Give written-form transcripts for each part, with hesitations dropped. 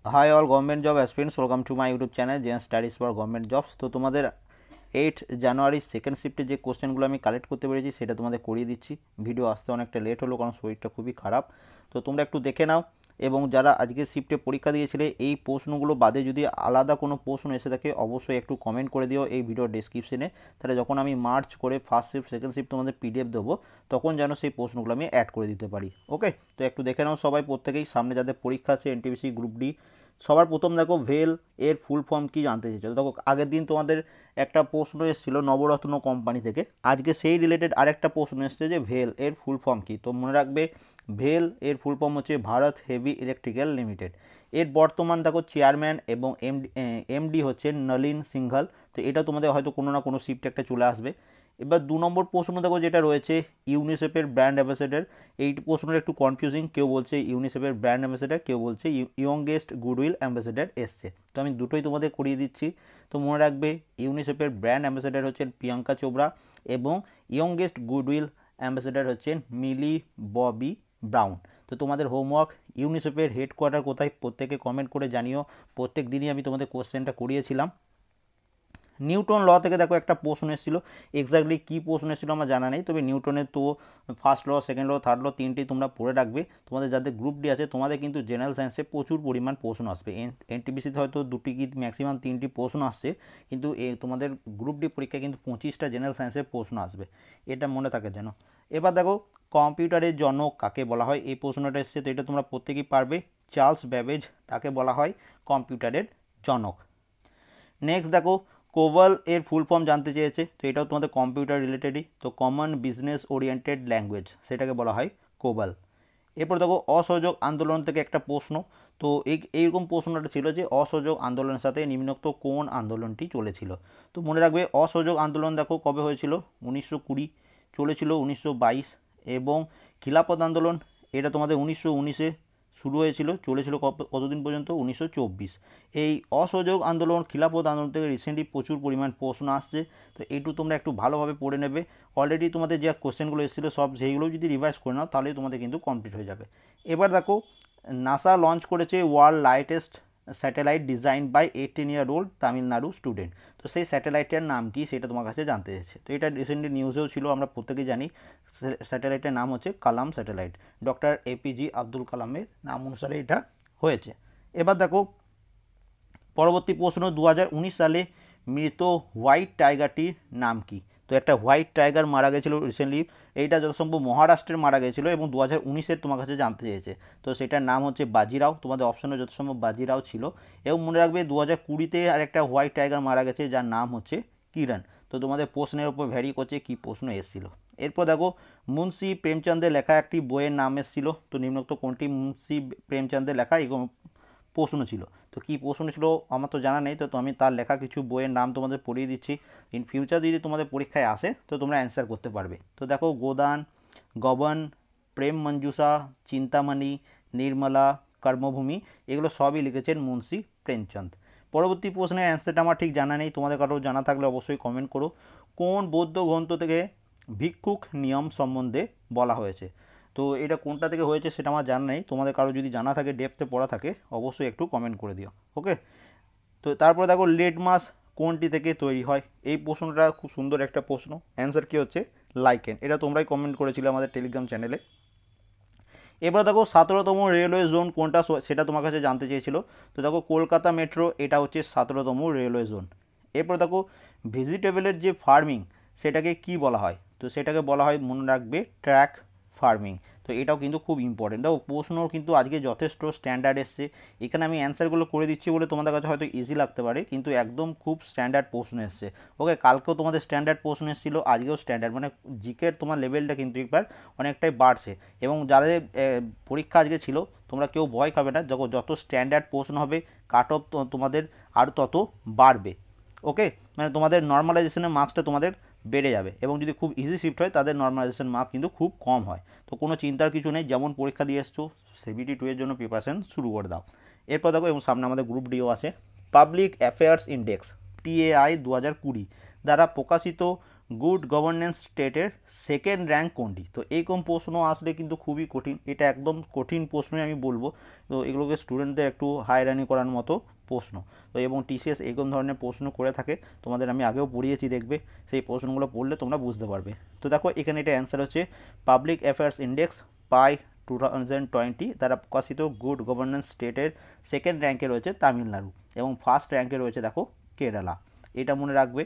High all government job aspirants, welcome to my YouTube channel Zen studies for government jobs. তো তোমাদের 8 জানুয়ারি second শিফটে যে কোশ্চেনগুলো আমি কালেক্ট করতে পেরেছি সেটা তোমাদের করিয়ে দিচ্ছি। ভিডিও আসতে অনেকটা লেট হলো কারণ শরীরটা খুবই খারাপ। তো তোমরা একটু দেখে নাও, এবং যারা আজকে শিফটে পরীক্ষা দিয়েছিলে এই প্রশ্নগুলো বাদে যদি আলাদা কোনো প্রশ্ন এসে থাকে অবশ্যই একটু কমেন্ট করে দিও এই ভিডিও ডেসক্রিপশনে। তাহলে যখন আমি মার্চ করে ফার্স্ট শিফট সেকেন্ড শিফট তোমাদের পিডিএফ দেবো তখন যেন সেই প্রশ্নগুলো আমি অ্যাড করে দিতে পারি। ওকে, তো একটু দেখে নাও সবাই, প্রত্যেকেই সামনে যাদের পরীক্ষা আছে এনটিপিসি গ্রুপ ডি। সবার প্রথম দেখো ভেল এর ফুল ফর্ম কি জানতে চেয়েছো। দেখো আগের দিন তোমাদের একটা প্রশ্ন এসেছিলো নবরত্ন কোম্পানি থেকে, আজকে সেই রিলেটেড আরেকটা প্রশ্ন এসছে যে ভেল এর ফুল ফর্ম কি। তো মনে রাখবে ভেল এর ফুল ফর্ম হচ্ছে ভারত হেভি ইলেকট্রিক্যাল লিমিটেড। এর বর্তমান দেখো চেয়ারম্যান এবং এমডি হচ্ছে নলিন সিংঘল। তো এটা তোমাদের হয়তো কোনো না কোনো শিফটে একটা চলে আসবে। এবার 2 নম্বর প্রশ্ন দেখো যেটা রয়েছে ইউনিসেফের ব্র্যান্ড অ্যাম্বাসেডার। এই প্রশ্নটা একটু কনফিউজিং, কেউ বলছে ইউনিসেফের ব্র্যান্ড অ্যাম্বাসেডার, কেউ বলছে ইয়ংগেস্ট গুডউইল অ্যাম্বাসেডার এসছে। তো আমি দুটোই তোমাদের করিয়ে দিচ্ছি। তো মনে রাখবে ইউনিসেফের ব্র্যান্ড অ্যাম্বাসেডার হচ্ছেন প্রিয়াঙ্কা চোপড়া এবং ইয়ংগেস্ট গুডউইল অ্যাম্বাসেডার হচ্ছেন মিলি ববি ব্রাউন। তো তোমাদের হোমওয়ার্ক, ইউনিসেফের হেডকোয়ার্টার কোথায় প্রত্যেকে কমেন্ট করে জানিও। প্রত্যেক দিনই আমি তোমাদের কোশ্চেনটা করিয়েছিলাম। নিউটন ল থেকে দেখো একটা প্রশ্ন এসেছিলো, এক্স্যাক্টলি কী প্রশ্ন এসেছিলো আমার জানা নেই, তবে নিউটনের তো first law, second law, third law তিনটেই তোমরা পড়ে রাখবে। তোমাদের যাদের গ্রুপ ডি আছে তোমাদের কিন্তু জেনারেল সায়েন্সে প্রচুর পরিমাণ প্রশ্ন আসবে। এনটিপিসিতে হয়তো দুটি কি ম্যাক্সিমাম 3টি প্রশ্ন আসছে, কিন্তু তোমাদের গ্রুপ ডি পরীক্ষায় কিন্তু 25টা জেনারেল সায়েন্সের প্রশ্ন আসবে, এটা মনে থাকে যেন। এবার দেখো কম্পিউটারের জনক কাকে বলা হয়, এই প্রশ্নটা এসছে, তো এটা তোমরা প্রত্যেকেই পারবে। চার্লস ব্যাবেজ, তাকে বলা হয় কম্পিউটারের জনক। নেক্সট দেখো কোভাল এর ফুল ফর্ম জানতে চেয়েছে, তো এটাও তোমাদের কম্পিউটার রিলেটেডই। তো কমন বিজনেস ওরিয়েন্টেড ল্যাঙ্গুয়েজ সেটাকে বলা হয় কোভাল। এরপর দেখো অসহযোগ আন্দোলন থেকে একটা প্রশ্ন। তো এইরকম প্রশ্নটা ছিল যে অসহযোগ আন্দোলনের সাথে নিম্নোক্ত কোন আন্দোলনটি চলেছিল। তো মনে রাখবে অসহযোগ আন্দোলন দেখো কবে হয়েছিল, 1920, চলেছিল 1922, এবং খিলাফত আন্দোলন এটা তোমাদের 1919-এ শুরু হয়েছিল, চলেছিল কতদিন পর্যন্ত, 1924। এই অসহযোগ আন্দোলন খিলাফত আন্দোলন থেকে রিসেন্টলি প্রচুর পরিমাণ প্রশ্ন আসছে, তো এইটু তোমরা একটু ভালোভাবে পড়ে নেবে। অলরেডি তোমাদের যে কোশ্চেনগুলো এসেছিলো সব সেইগুলো যদি রিভাইজ করে নাও তাহলেই তোমাদের কিন্তু কমপ্লিট হয়ে যাবে। এবার দেখো নাসা লঞ্চ করেছে world lightest satellite design by 18-year-old Tamil Nadu student. তো সেই স্যাটেলাইটের নাম কি সেটা তোমার কাছে জানতে চেয়েছে। তো এটা রিসেন্টলি নিউজেও ছিল, আমরা প্রত্যেকেই জানি স্যাটেলাইটের নাম হচ্ছে কালাম স্যাটেলাইট, ডক্টর এপিজি আব্দুল কালামের নাম অনুসারে এটা হয়েছে। এবার দেখো পরবর্তী প্রশ্ন, 2019 সালে মৃত হোয়াইট টাইগারটির নাম কি। তো একটা হোয়াইট টাইগার মারা গেছিলো রিসেন্টলি, এইটা যত সম্ভব মহারাষ্ট্রের মারা গেছিলো এবং 2019-এর তোমার কাছে জানতে চেয়েছে। তো সেটার নাম হচ্ছে বাজিরাও, তোমাদের অপশনে যত সম্ভব বাজিরাও ছিল। এবং মনে রাখবে 2020-তে আর একটা হোয়াইট টাইগার মারা গেছে যার নাম হচ্ছে কিরণ। তো তোমাদের প্রশ্নের উপর ভ্যারি করছে কী প্রশ্ন এসেছিলো। এরপর দেখো মুন্সি প্রেমচন্দের লেখা একটি বইয়ের নাম এসেছিলো, তো নিম্নোক্ত কোনটি মুন্সি প্রেমচন্দের লেখা এরকম প্রশ্ন ছিল। তো কী প্রশ্ন ছিল আমার তো জানা নেই, তো আমি তার লেখা কিছু বইয়ের নাম তোমাদের পড়িয়ে দিচ্ছি। ইন ফিউচার যদি তোমাদের পরীক্ষায় আসে তো তোমরা অ্যান্সার করতে পারবে। তো দেখো গোদান, গবন, প্রেম মঞ্জুষা, চিন্তামণি, নির্মলা, কর্মভূমি, এগুলো সবই লিখেছেন মুন্সি প্রেমচন্দ। পরবর্তী প্রশ্নের অ্যান্সারটা আমার ঠিক জানা নেই, তোমাদের কারো জানা থাকলে অবশ্যই কমেন্ট করো। কোন বৌদ্ধ গ্রন্থ থেকে ভিক্ষুক নিয়ম সম্বন্ধে বলা হয়েছে। তো এটা কোনটা থেকে হয়েছে সেটা আমার জানা নেই, তোমাদের কারো যদি জানা থাকে ডেপথে পড়া থাকে অবশ্যই একটু কমেন্ট করে দিও। ওকে, তো তারপরে দেখো লেড মাস কোনটি থেকে তৈরি হয়, এই প্রশ্নটা খুব সুন্দর একটা প্রশ্ন। অ্যান্সার কী হচ্ছে লাইকেন, এটা তোমরাই কমেন্ট করেছিলে আমাদের টেলিগ্রাম চ্যানেলে। এবার দেখো 17তম রেলওয়ে জোন কোনটা সেটা তোমার কাছে জানতে চেয়েছিল। তো দেখো কলকাতা মেট্রো এটা হচ্ছে 17তম রেলওয়ে জোন। এরপর দেখো ভেজিটেবলের যে ফার্মিং সেটাকে কি বলা হয়, তো সেটাকে বলা হয় মনে রাখবে ট্র্যাক ফার্মিং। তো এটাও কিন্তু খুব ইম্পর্টেন্ট, দেখো প্রশ্ন কিন্তু আজকে যথেষ্ট স্ট্যান্ডার্ড এসছে। এখানে আমি অ্যান্সারগুলো করে দিচ্ছি বলে তোমাদের কাছে হয়তো ইজি লাগতে পারে, কিন্তু একদম খুব স্ট্যান্ডার্ড প্রশ্ন এসছে। ওকে, কালকেও তোমাদের স্ট্যান্ডার্ড প্রশ্ন এসেছিলো, আজকেও স্ট্যান্ডার্ড, মানে জিকের তোমার লেভেলটা কিন্তু একবার অনেকটাই বাড়ছে। এবং যাদের পরীক্ষা আজকে ছিল তোমরা কেউ ভয় খাবে না, যত স্ট্যান্ডার্ড প্রশ্ন হবে কাট অফ তোমাদের আরও তত বাড়বে। ওকে, মানে তোমাদের নর্মালাইজেশনের মার্কসটা তোমাদের বেড়ে যাবে, এবং যদি খুব ইজি শিফট হয় তাদের নর্মালাইজেশন মার্ক কিন্তু খুব কম হয়। তো কোনো চিন্তার কিছু নেই, যেমন পরীক্ষা দিয়ে এসছো CBT 2 এর জন্য প্রিপারেশন শুরু করে দাও। এরপর দেখো এবং সামনে আমাদের গ্রুপ ডিও আছে। পাবলিক অ্যাফেয়ার্স ইন্ডেক্স PAI 2020 দ্বারা প্রকাশিত গুড গভর্নেন্স স্টেটের সেকেন্ড র্যাঙ্ক কোনটি? তো এইরকম প্রশ্ন আসলে কিন্তু খুবই কঠিন, এটা একদম কঠিন প্রশ্নই আমি বলবো। তো এগুলোকে স্টুডেন্টদের একটু হায়রানি করার মতো প্রশ্ন। তো এবং টিসিএস এরকম ধরনের প্রশ্ন করে থাকে, তোমাদের আমি আগেও পড়িয়েছি, দেখবে সেই প্রশ্নগুলো পড়লে তোমরা বুঝতে পারবে। তো দেখো এখানে এটা অ্যান্সার হচ্ছে পাবলিক অ্যাফেয়ার্স ইন্ডেক্স পাই 2020 দ্বারা প্রকাশিত গুড গভর্নেন্স স্টেটের সেকেন্ড র্যাঙ্কে রয়েছে তামিলনাড়ু এবং ফার্স্ট র্যাঙ্কে রয়েছে দেখো কেরালা, এটা মনে রাখবে।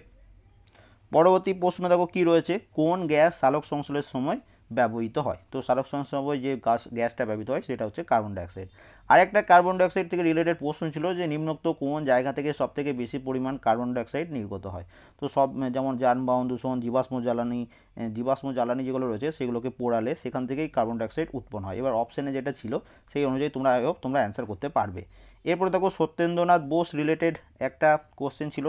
পরবর্তী প্রশ্ন দেখো কি রয়েছে, কোন গ্যাস সালোক সংশ্লেষের সময় ব্যবহৃত হয়? তো সালোক সংশ্লেষের সময় যে গ্যাসটা ব্যবহৃত হয় সেটা হচ্ছে কার্বন ডাইঅক্সাইড। আরেকটা কার্বন ডাইঅক্সাইড থেকে রিলেটেড প্রশ্ন ছিল যে নিম্নোক্ত কোন জায়গা থেকে সবথেকে বেশি পরিমাণ কার্বন ডাইঅক্সাইড নির্গত হয়? তো সব যেমন যানবাহন দূষণ, জীবাশ্ম জ্বালানি যেগুলো রয়েছে সেগুলোকে পোড়ালে সেখান থেকেই কার্বন ডাইঅক্সাইড উৎপন্ন হয়। এবার অপশানে যেটা ছিল সেই অনুযায়ী তোমরা অ্যান্সার করতে পারবে। এরপরে দেখো সত্যেন্দ্রনাথ বোস রিলেটেড একটা কোশ্চেন ছিল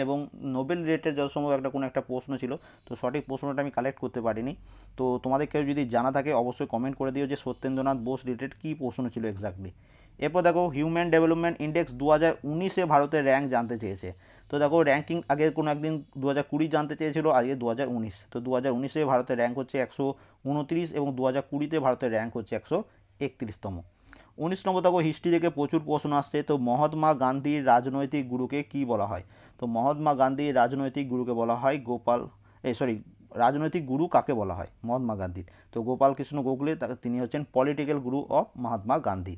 এবং নোবেল রিলেটেড যত সম্ভব কোনো একটা প্রশ্ন ছিল। তো সঠিক প্রশ্নটা আমি কালেক্ট করতে পারিনি। তো তোমাদের কেউ যদি জানা থাকে অবশ্যই কমেন্ট করে দিও যে সত্যেন্দ্রনাথ বোস রিলেটেড কী প্রশ্ন ছিল এক্স্যাক্টলি। এরপর দেখো হিউম্যান ডেভেলপমেন্ট ইন্ডেক্স 2019-এ ভারতের র্যাঙ্ক জানতে চেয়েছে। তো দেখো র্যাঙ্কিং আগে কোনো একদিন 2020 জানতে চেয়েছিল, আজকে 2019। তো 2019-এ ভারতের র্যাঙ্ক হচ্ছে 129 এবং 2020-তে ভারতের র্যাঙ্ক হচ্ছে 131তম। 19 নম্বর দেখো হিস্ট্রি থেকে প্রচুর প্রশ্ন আসছে। তো মহাত্মা গান্ধীর রাজনৈতিক গুরুকে কি বলা হয়? তো মহাত্মা গান্ধীর রাজনৈতিক গুরুকে বলা হয় রাজনৈতিক গুরু কাকে বলা হয় মহাত্মা গান্ধীর? তো গোপাল কৃষ্ণ গোখলে, তিনি হচ্ছেন political Guru of Mahatma Gandhi.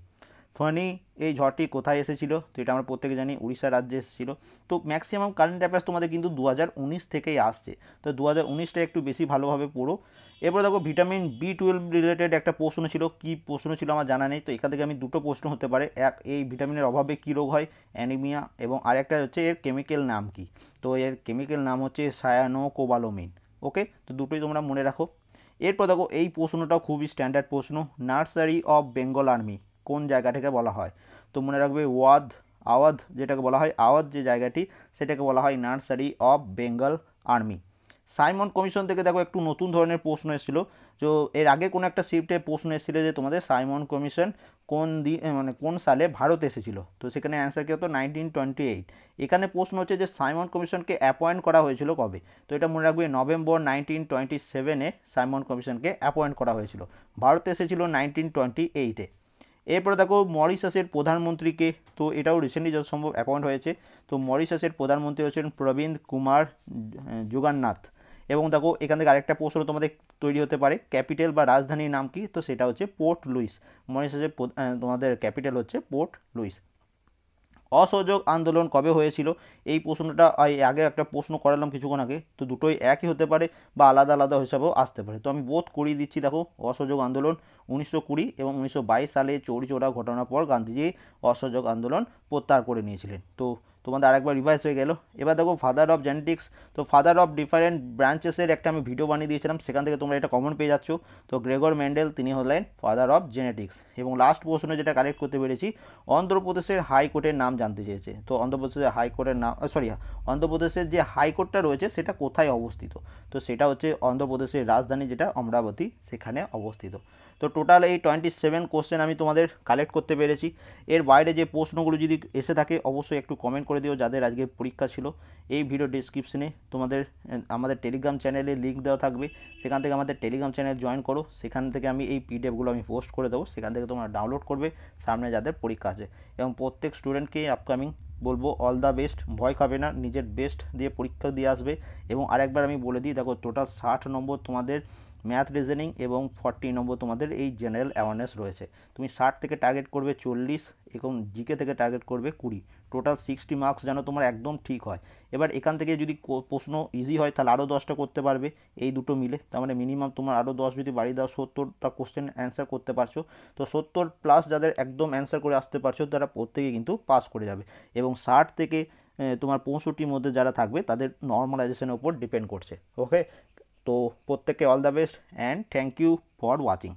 Fani এই ঝড়টি কোথায় এসেছিল? তো এটা আমরা প্রত্যেকে জানি উড়িষ্যা রাজ্যে এসেছিল। তো ম্যাক্সিমাম কারেন্ট অ্যাফেয়ার্স তোমাদের কিন্তু 2019 থেকেই আসছে। তো 2019টা একটু বেশি ভালোভাবে পড়ো। এরপর দেখো ভিটামিন B12 রিলেটেড একটা প্রশ্ন ছিল, কি প্রশ্ন ছিল আমার জানা নেই। তো এখান থেকে আমি দুটো প্রশ্ন হতে পারে, এক এই ভিটামিনের অভাবে কী রোগ হয়, অ্যানিমিয়া, এবং আরেকটা হচ্ছে এর কেমিক্যাল নাম কি? তো এর কেমিক্যাল নাম হচ্ছে সায়ানোকোবালামিন। ওকে, তো দুটোই তোমরা মনে রাখো। এরপর দেখো এই প্রশ্নটাও খুবই স্ট্যান্ডার্ড প্রশ্ন, নার্সারি অফ বেঙ্গল আর্মি কোন জায়গা থেকে বলা হয়? তো মনে রাখবে আওয়াধ যেটাকে বলা হয়, আওয়াধ যে জায়গাটি সেটাকে বলা হয় nursery of Bengal army. Simon commission থেকে দেখো একটু নতুন ধরনের প্রশ্ন এসেছিল। তো এর আগে কোনো একটা শিফটে প্রশ্ন এসেছিল যে তোমাদের সাইমন কমিশন কোন সালে ভারত এসেছিল? তো সেখানে অ্যান্সার কী হতো 1928। এখানে প্রশ্ন হচ্ছে যে সাইমন কমিশনকে অ্যাপয়েন্ট করা হয়েছিল কবে? তো এটা মনে রাখবে নভেম্বর 1927-এ সাইমন কমিশনকে অ্যাপয়েন্ট করা হয়েছিল। ভারত এসেছিল 1928-এ। এরপরে দেখো মরিশাসের প্রধানমন্ত্রীকে, তো এটাও রিসেন্টলি যত সম্ভব অ্যাপয়েন্ট হয়েছে। তো মরিশাসের প্রধানমন্ত্রী হচ্ছেন প্রবীন্দ কুমার জুগান্নাথ। এবং দেখো এখান থেকে আরেকটা প্রশ্ন তোমাদের তৈরি হতে পারে, ক্যাপিটাল বা রাজধানীর নাম কি? তো সেটা হচ্ছে পোর্ট লুইস। মরিশাসের তোমাদের ক্যাপিটাল হচ্ছে পোর্ট লুইস। অসহযোগ আন্দোলন কবে হয়েছিল? এই প্রশ্নটা আগে একটা প্রশ্ন করালাম কিছুক্ষণ আগে। তো দুটোই একই হতে পারে বা আলাদা আলাদা হিসাবেও আসতে পারে। তো আমি বোধ করিয়ে দিচ্ছি। দেখো অসহযোগ আন্দোলন 1920 এবং 1922 সালে চৌরি চৌরা ঘটনার পর গান্ধীজি অসহযোগ আন্দোলন প্রত্যাহার করে নিয়েছিলেন। তো তোমাদের আরেকবার রিভাইজ হয়ে গেল। এবার দেখো ফাদার অফ জেনেটিক্স, তো ফাদার অফ ডিফারেন্ট ব্রাঞ্চেসের একটা আমি ভিডিও বানিয়ে দিয়েছিলাম, সেখান থেকে তোমরা এটা কমন পেয়ে যাচ্ছ। তো গ্রেগর মেন্ডেল তিনি হলেন ফাদার অফ জেনেটিক্স। এবং লাস্ট প্রশ্ন যেটা কালেক্ট করতে পেরেছি, অন্ধ্রপ্রদেশের হাইকোর্টের নাম জানতে চেয়েছে। তো অন্ধ্রপ্রদেশের হাইকোর্টের নাম অন্ধ্রপ্রদেশের যে হাইকোর্টটা রয়েছে সেটা কোথায় অবস্থিত? তো সেটা হচ্ছে অন্ধ্রপ্রদেশের রাজধানী যেটা অমরাবতী, সেখানে অবস্থিত। তো টোটাল এই 27 কোশ্চেন আমি তোমাদের কালেক্ট করতে পেরেছি। এর বাইরে যে প্রশ্নগুলো যদি এসে থাকে অবশ্যই একটু কমেন্ট করে দিও যাদের আজকে পরীক্ষা ছিল। এই ভিডিও ডিসক্রিপশনে আমাদের টেলিগ্রাম চ্যানেলে লিঙ্ক দেওয়া থাকবে, সেখান থেকে আমাদের টেলিগ্রাম চ্যানেল জয়েন করো। সেখান থেকে আমি এই পিডিএফগুলো আমি পোস্ট করে দেবো, সেখান থেকে তোমরা ডাউনলোড করবে সামনে যাদের পরীক্ষা আছে। এবং প্রত্যেক স্টুডেন্টকে আপকামিং বলবো অল দ্য বেস্ট, ভয় খাবে না, নিজের বেস্ট দিয়ে পরীক্ষা দিয়ে আসবে। এবং আরেকবার আমি বলে দিই, দেখো টোটাল 60 নম্বর তোমাদের ম্যাথ রিজনিং এবং 40 নম্বর তোমাদের এই জেনারেল অ্যাওয়ারনেস রয়েছে। তুমি 60 থেকে টার্গেট করবে 40 এবং জিকে থেকে টার্গেট করবে 20, টোটাল 60 মার্কস যেন তোমার একদম ঠিক হয়। এবার এখান থেকে যদি প্রশ্ন ইজি হয় তাহলে আরও 10টা করতে পারবে এই দুটো মিলে, তার মানে মিনিমাম তোমার আরও 10 যদি বাড়িয়ে দাও 70টা কোশ্চেন অ্যান্সার করতে পারছো। তো 70+ যাদের একদম অ্যান্সার করে আসতে পারছো তারা প্রত্যেকে কিন্তু পাস করে যাবে। এবং 60 থেকে তোমার 65-র মধ্যে যারা থাকবে তাদের নর্মালাইজেশনের উপর ডিপেন্ড করছে। ওকে, তো প্রত্যেককে all the best and thank you for watching.